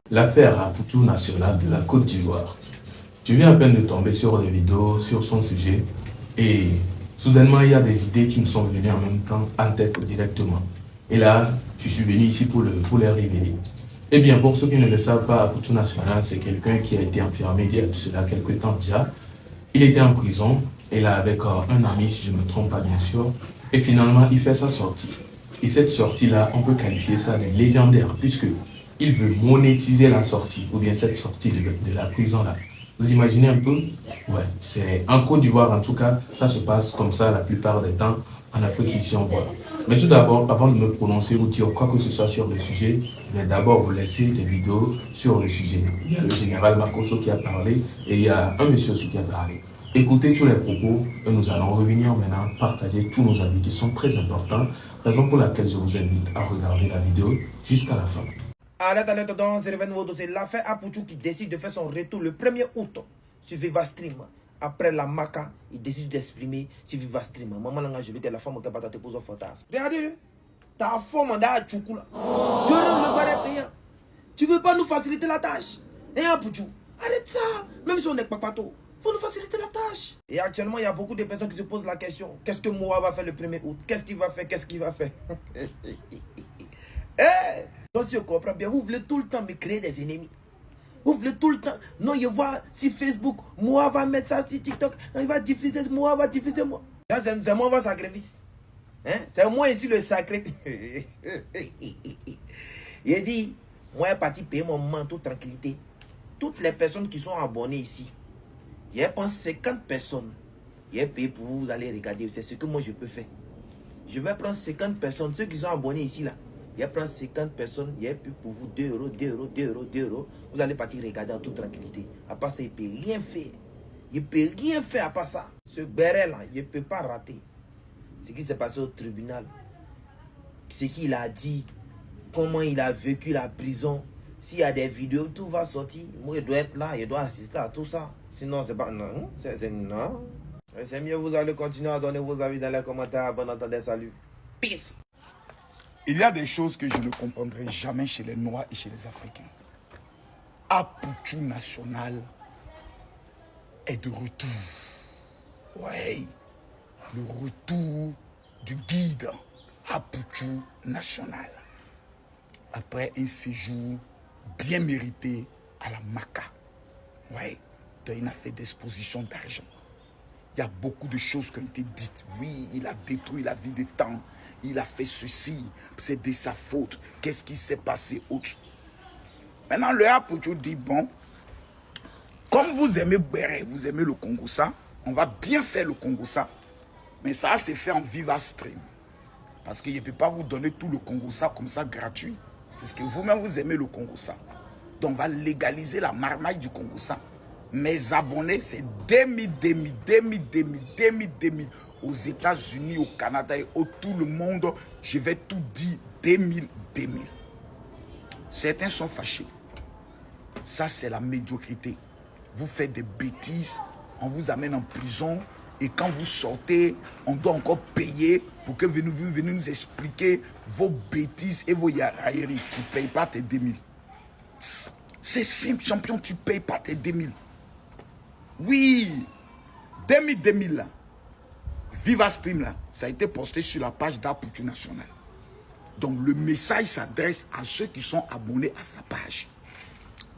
L'affaire Apoutou nationale de la Côte d'Ivoire. Je viens à peine de tomber sur des vidéos sur son sujet et soudainement il y a des idées qui me sont venues en même temps en tête directement. Et là, je suis venu ici pour les révéler. Eh bien, pour ceux qui ne le savent pas, Apoutou national, c'est quelqu'un qui a été enfermé il y a de cela quelques temps déjà. Il était en prison et là avec un ami, si je ne me trompe pas bien sûr, et finalement il fait sa sortie. Et cette sortie-là, on peut qualifier ça de légendaire puisque il veut monétiser la sortie, ou bien cette sortie de la prison-là. Vous imaginez un peu? Ouais, c'est en Côte d'Ivoire, en tout cas, ça se passe comme ça la plupart des temps. En Afrique, ici, on voit. Mais tout d'abord, avant de me prononcer ou dire quoi que ce soit sur le sujet, je vais d'abord vous laisser des vidéos sur le sujet. Il y a le général Makosso qui a parlé et il y a un monsieur aussi qui a parlé. Écoutez tous les propos et nous allons revenir maintenant partager tous nos avis qui sont très importants, raison pour laquelle je vous invite à regarder la vidéo jusqu'à la fin. Arrête, donc, c'est nouveau dossier. L'affaire Apoutou qui décide de faire son retour le 1er août sur Vivastream. Après la maca, il décide d'exprimer sur Vivastream. Maman l'a engagé que la femme qui a pas pour son fantasme. Regardez-le. Ta forme d'à Tchoukoula. Tu le barré payant. Tu veux pas nous faciliter la tâche? Et Apoutou, arrête ça. Même si on n'est pas pato, faut nous faciliter la tâche. Et actuellement, il y a beaucoup de personnes qui se posent la question. Qu'est-ce que Moa va faire le 1er août? Qu'est-ce qu'il va faire? Qu'est-ce qu'il va faire? Eh, donc si je comprends bien, vous voulez tout le temps me créer des ennemis. Vous voulez tout le temps. Non, je vois si Facebook, moi va mettre ça sur TikTok, il va diffuser, moi va diffuser moi. Là, c'est moi va sacrifice. Hein? C'est moi ici le sacré. Il dit, moi je parti payer mon manteau tranquillité. Toutes les personnes qui sont abonnées ici, je pense 50 personnes. Je payé pour vous aller regarder. C'est ce que moi je peux faire. Je vais prendre 50 personnes, ceux qui sont abonnés ici là. Il prend 50 personnes, il y a plus pour vous 2 euros, 2 euros, 2 euros, 2 euros. Vous allez partir regarder en toute tranquillité. À part ça, il ne peut rien faire. Il ne peut rien faire à part ça. Ce béret là, il ne peut pas rater. Ce qui s'est passé au tribunal. Ce qu'il a dit. Comment il a vécu la prison. S'il y a des vidéos, tout va sortir. Moi, je dois être là, je dois assister à tout ça. Sinon, c'est pas... Non, non. C'est mieux, vous allez continuer à donner vos avis dans les commentaires. Bon entendez, salut. Peace. Il y a des choses que je ne comprendrai jamais chez les Noirs et chez les Africains. Apoutou national est de retour. Oui, le retour du guide Apoutou national. Après un séjour bien mérité à la Maca. Oui, dans une affaire d'exposition d'argent. Il y a beaucoup de choses qui ont été dites. Oui, il a détruit la vie des temps. Il a fait ceci, c'est de sa faute. Qu'est-ce qui s'est passé autre? Maintenant, le Apoutou dit, bon, comme vous aimez Béré, vous aimez le Congossa, on va bien faire le Congossa. Mais ça, c'est fait en Vivastream. Parce qu'il ne peut pas vous donner tout le Congossa comme ça gratuit. Parce que vous-même, vous aimez le Congossa. Donc, on va légaliser la marmaille du Congossa. Mes abonnés, c'est 2000. Aux États-Unis, au Canada et au tout le monde, je vais tout dire 2000. Certains sont fâchés. Ça, c'est la médiocrité. Vous faites des bêtises, on vous amène en prison et quand vous sortez, on doit encore payer pour que vous venez nous expliquer vos bêtises et vos railleries. Tu ne payes pas tes 2000. C'est simple, champion, tu ne payes pas tes 2000. Oui, 2000 là. Vivastream là, ça a été posté sur la page d'Apoutou national. Donc le message s'adresse à ceux qui sont abonnés à sa page.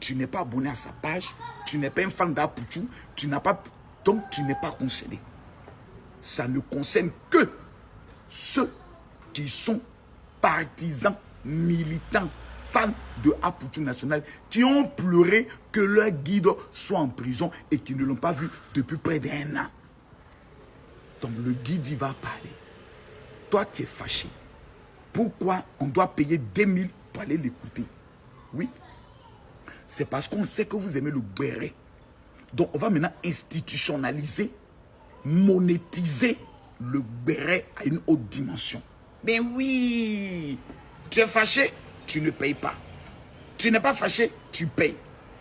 Tu n'es pas abonné à sa page, tu n'es pas un fan d'Apoutou, donc tu n'es pas concerné. Ça ne concerne que ceux qui sont partisans, militants, fans de Apoutou national, qui ont pleuré que leur guide soit en prison et qui ne l'ont pas vu depuis près d'1 an. Donc le guide, il va parler. Toi, tu es fâché. Pourquoi on doit payer 2000 pour aller l'écouter? Oui. C'est parce qu'on sait que vous aimez le béret. Donc on va maintenant institutionnaliser, monétiser le béret à une haute dimension. Mais oui, tu es fâché, tu ne payes pas. Tu n'es pas fâché, tu payes.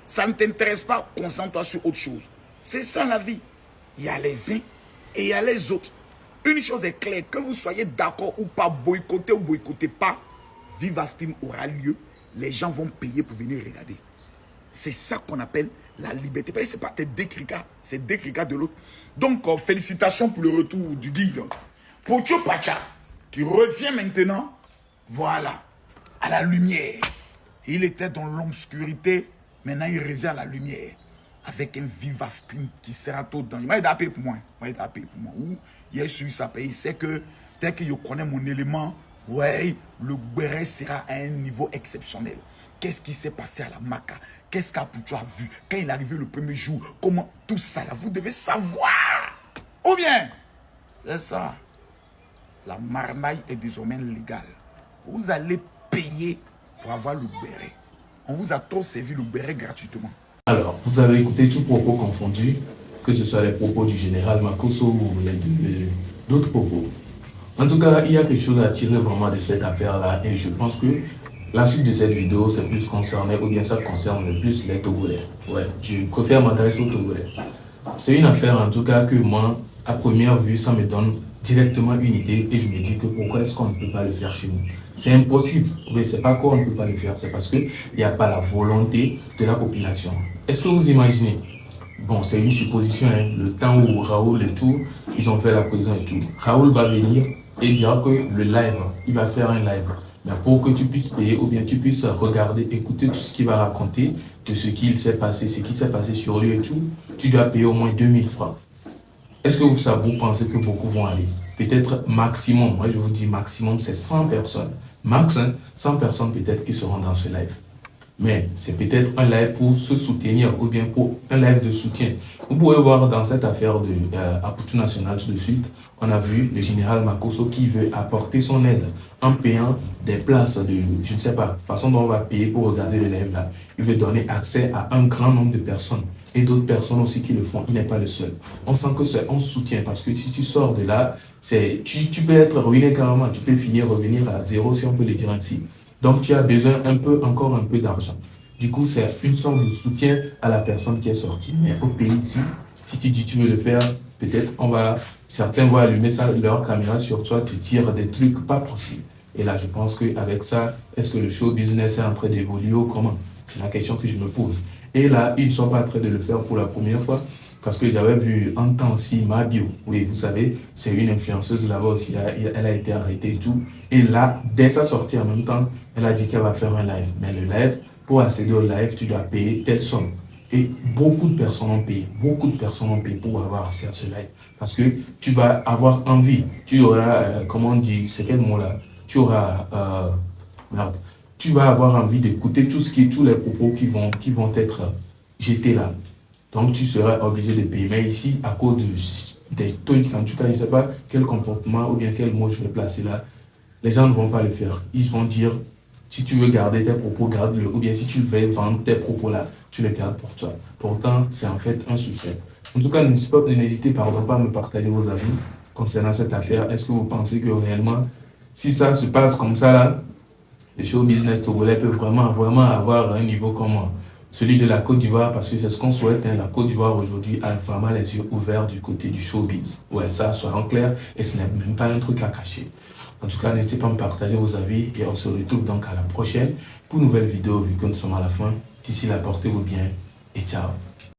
Ça ne t'intéresse pas, concentre-toi sur autre chose. C'est ça la vie. Il y a les uns et il y a les autres. Une chose est claire, que vous soyez d'accord ou pas, boycotter ou boycotter pas, Vivastream aura lieu. Les gens vont payer pour venir regarder. C'est ça qu'on appelle la liberté. Parce que ce n'est pas tes décricats, c'est décricats de l'autre. Donc, félicitations pour le retour du guide. Pocho Pacha, qui revient maintenant, voilà, à la lumière. Il était dans l'obscurité, maintenant il revient à la lumière. Avec un viva stream qui sera tout dans. Il m'a aidé pour moi. Où il est sur sa pays. Il sait que dès que je connais mon élément, ouais, le béret sera à un niveau exceptionnel. Qu'est-ce qui s'est passé à la Maca? Qu'est-ce qu'Apoucho a vu? Quand il est arrivé le premier jour, comment tout ça là, vous devez savoir. Ou bien, c'est ça. La marmaille est désormais légale. Vous allez payer pour avoir le béret. On vous a tous servi le béret gratuitement. Alors, vous avez écouté tous propos confondus, que ce soit les propos du général Makosso ou d'autres propos. En tout cas, il y a quelque chose à tirer vraiment de cette affaire-là et je pense que la suite de cette vidéo, c'est plus concerné, ou bien ça concerne le plus les Togolais. Ouais, je préfère m'adresser aux Togolais. C'est une affaire en tout cas que moi, à première vue, ça me donne directement une idée et je me dis que pourquoi est-ce qu'on ne peut pas le faire chez nous? C'est impossible. Mais c'est pas qu'on ne peut pas le faire, c'est parce qu'il n'y a pas la volonté de la population. Est-ce que vous imaginez? Bon, c'est une supposition, hein, le temps où Raoul et tout, ils ont fait la prison et tout. Raoul va venir et dira que le live, il va faire un live. Mais pour que tu puisses payer ou bien tu puisses regarder, écouter tout ce qu'il va raconter de ce qu'il s'est passé, ce qui s'est passé sur lui et tout, tu dois payer au moins 2000 francs. Est-ce que vous pensez que beaucoup vont aller? Peut-être maximum, moi je vous dis maximum, c'est 100 personnes. Max, hein, 100 personnes peut-être qui seront dans ce live. Mais c'est peut-être un live pour se soutenir ou bien pour un live de soutien. Vous pouvez voir dans cette affaire de Apoucho National tout de suite, on a vu le général Makosso qui veut apporter son aide en payant des places de, je ne sais pas, façon dont on va payer pour regarder le live là. Il veut donner accès à un grand nombre de personnes. Et d'autres personnes aussi qui le font, il n'est pas le seul. On sent que c'est un soutien parce que si tu sors de là, tu peux être ruiné carrément, tu peux revenir à zéro si on peut le dire ainsi. Donc tu as besoin encore un peu d'argent. Du coup, c'est une sorte de soutien à la personne qui est sortie. Mais au pays ici, si tu dis tu veux le faire, peut-être certains vont allumer leur caméra sur toi, te tirent des trucs pas possibles. Et là, je pense qu'avec ça, est-ce que le show business est en train d'évoluer ou comment? C'est la question que je me pose. Et là, ils ne sont pas en train de le faire pour la première fois. Parce que j'avais vu en temps aussi Mabio. Oui, vous savez, c'est une influenceuse là-bas aussi. Elle a été arrêtée et tout. Et là, dès sa sortie en même temps, elle a dit qu'elle va faire un live. Mais le live, pour accéder au live, tu dois payer telle somme. Et beaucoup de personnes ont payé. Beaucoup de personnes ont payé pour avoir accès à ce live. Parce que tu vas avoir envie. Tu auras, comment on dit, c'est quel mot là? Tu auras, tu vas avoir envie d'écouter tous les propos qui vont être jetés là. Donc, tu seras obligé de payer. Mais ici, à cause des trucs, en tout cas, je ne sais pas quel comportement ou bien quel mot je vais placer là, les gens ne vont pas le faire. Ils vont dire, si tu veux garder tes propos, garde-le. Ou bien si tu veux vendre tes propos là, tu les gardes pour toi. Pourtant, c'est en fait un secret. En tout cas, n'hésitez pas à me partager vos avis concernant cette affaire. Est-ce que vous pensez que réellement, si ça se passe comme ça là, le show business togolais peut vraiment avoir un niveau comme celui de la Côte d'Ivoire, parce que c'est ce qu'on souhaite. Hein. La Côte d'Ivoire aujourd'hui a vraiment les yeux ouverts du côté du showbiz. Ouais, ça, soyons clairs, et ce n'est même pas un truc à cacher. En tout cas, n'hésitez pas à me partager vos avis et on se retrouve donc à la prochaine pour une nouvelle vidéo vu que nous sommes à la fin. D'ici là, portez-vous bien et ciao.